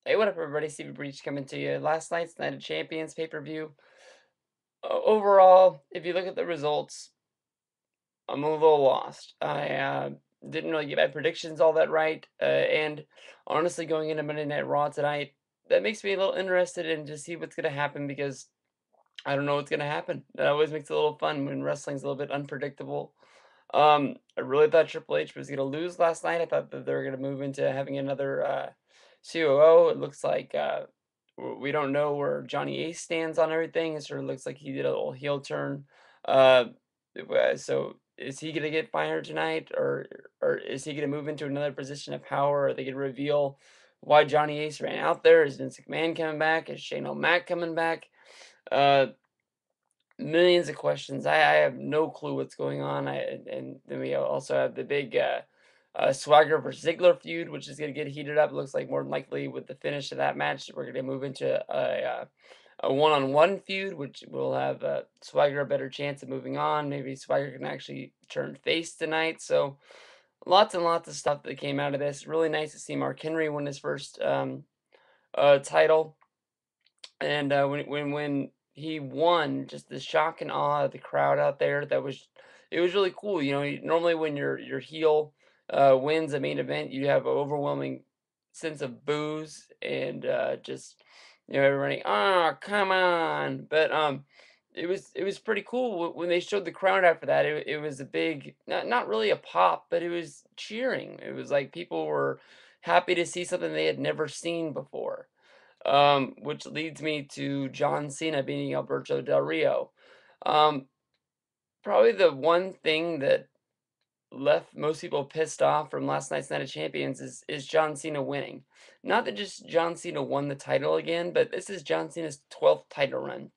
Hey, what up, everybody? Breach coming to you. Last night's Night of Champions pay-per-view. Overall, if you look at the results, I'm a little lost. I didn't really get my predictions all that right, and honestly, going into Monday Night Raw tonight, that makes me a little interested in to see what's gonna happen because I don't know what's gonna happen. That always makes it a little fun when wrestling's a little bit unpredictable. I really thought Triple H was gonna lose last night. I thought that they were gonna move into having another COO. It looks like we don't know where Johnny Ace stands on everything. It sort of looks like he did a little heel turn. Uh, so is he gonna get fired tonight, or is he gonna move into another position of power? Are they gonna reveal why Johnny Ace ran out there? Is Vince McMahon coming back? Is Shane O'Mac coming back? Uh, Millions of questions. I have no clue what's going on. And then we also have the big Swagger versus Ziggler feud, which is going to get heated up. Looks like more than likely with the finish of that match, we're going to move into a one-on-one feud, which will have Swagger a better chance of moving on. Maybe Swagger can actually turn face tonight. So lots and lots of stuff that came out of this. Really nice to see Mark Henry win his first title. And when he won, just the shock and awe of the crowd out there, it was really cool. Normally when your heel wins a main event, you have an overwhelming sense of boos and just everybody, oh, come on. But it was pretty cool when they showed the crowd after that. It was a big, not really a pop, but it was cheering. It was like people were happy to see something they had never seen before, which leads me to John Cena beating Alberto Del Rio. Um, Probably the one thing that left most people pissed off from last night's Night of Champions is John Cena winning. Not that just John Cena won the title again, but this is John Cena's 12th title run.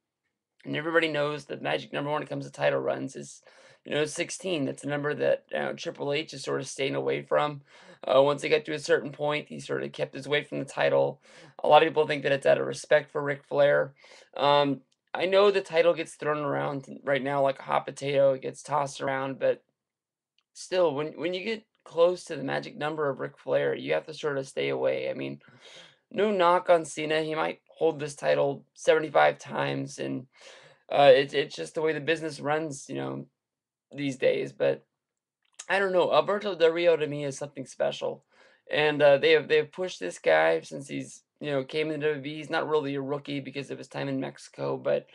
And everybody knows the magic number when it comes to title runs is, 16. That's a number that Triple H is sort of staying away from. Once he got to a certain point, he sort of kept his way from the title. A lot of people think that it's out of respect for Ric Flair. Um, I know the title gets thrown around right now like a hot potato. It gets tossed around, but still, when you get close to the magic number of Ric Flair, you have to sort of stay away. I mean, no knock on Cena. He might hold this title 75 times, and it's just the way the business runs, these days. But I don't know. Alberto Del Rio to me is something special, and they have pushed this guy since he's came into WWE. He's not really a rookie because of his time in Mexico, but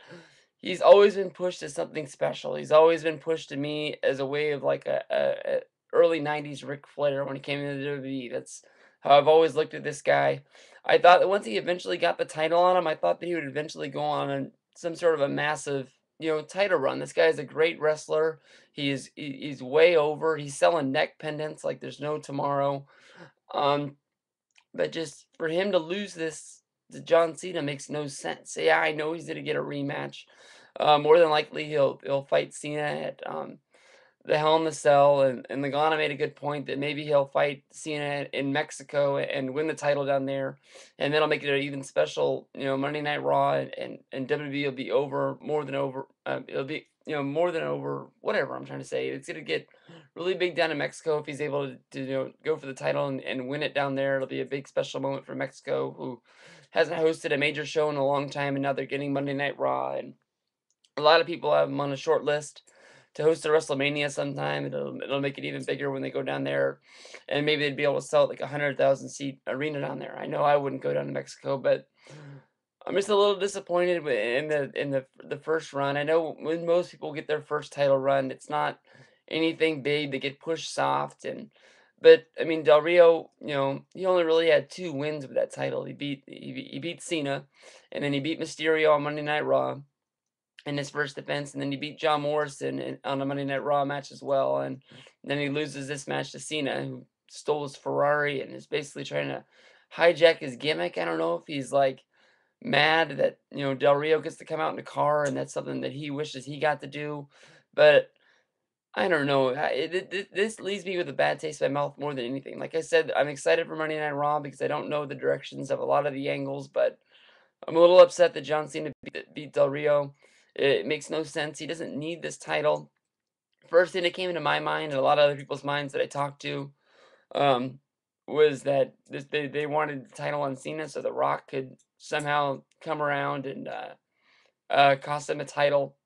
he's always been pushed as something special. He's always been pushed to me as a way of like a early '90s Ric Flair when he came into WWE. That's how I've always looked at this guy. I thought that once he eventually got the title on him, I thought that he would eventually go on some sort of a massive, title run. This guy is a great wrestler. He's way over. He's selling neck pendants like there's no tomorrow. Um, but just for him to lose this to John Cena makes no sense. Yeah, I know he's gonna get a rematch. More than likely he'll fight Cena at the Hell in the Cell, and Lagana made a good point that maybe he'll fight Cena in Mexico and win the title down there, and that'll make it an even special, Monday Night Raw, and WWE will be over, more than over. It'll be, more than over. Whatever I'm trying to say, it's gonna get really big down in Mexico if he's able to go for the title and win it down there. It'll be a big special moment for Mexico, who hasn't hosted a major show in a long time, and now they're getting Monday Night Raw, and a lot of people have him on a short list to host a WrestleMania sometime. It'll make it even bigger when they go down there, and maybe they'd be able to sell like 100,000 seat arena down there. I know I wouldn't go down to Mexico, but I'm just a little disappointed in the first run. I know when most people get their first title run, it's not anything big. They get pushed soft, but I mean Del Rio, he only really had two wins with that title. He beat Cena, and then he beat Mysterio on Monday Night Raw in his first defense, and then he beat John Morrison on a Monday Night Raw match as well, and then he loses this match to Cena, who stole his Ferrari and is basically trying to hijack his gimmick. I don't know if he's like mad that Del Rio gets to come out in a car, and that's something that he wishes he got to do, but I don't know. This leaves me with a bad taste in my mouth more than anything. Like I said, I'm excited for Monday Night Raw because I don't know the directions of a lot of the angles, but I'm a little upset that John Cena beat Del Rio. It makes no sense. He doesn't need this title. First thing that came into my mind and a lot of other people's minds that I talked to, um, was that they wanted the title on Cena so The Rock could somehow come around and cost them a title,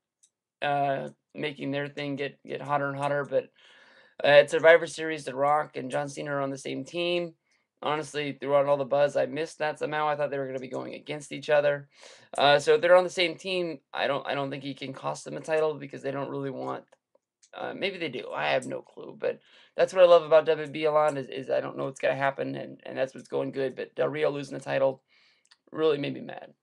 making their thing get hotter and hotter. But at Survivor Series, The Rock and John Cena are on the same team. Honestly, throughout all the buzz, I missed that somehow. I thought they were going to be going against each other. So if they're on the same team, I don't think he can cost them a title because they don't really want. Maybe they do. I have no clue. But that's what I love about WB a lot is I don't know what's going to happen, and that's what's going good. But Del Rio losing the title really made me mad.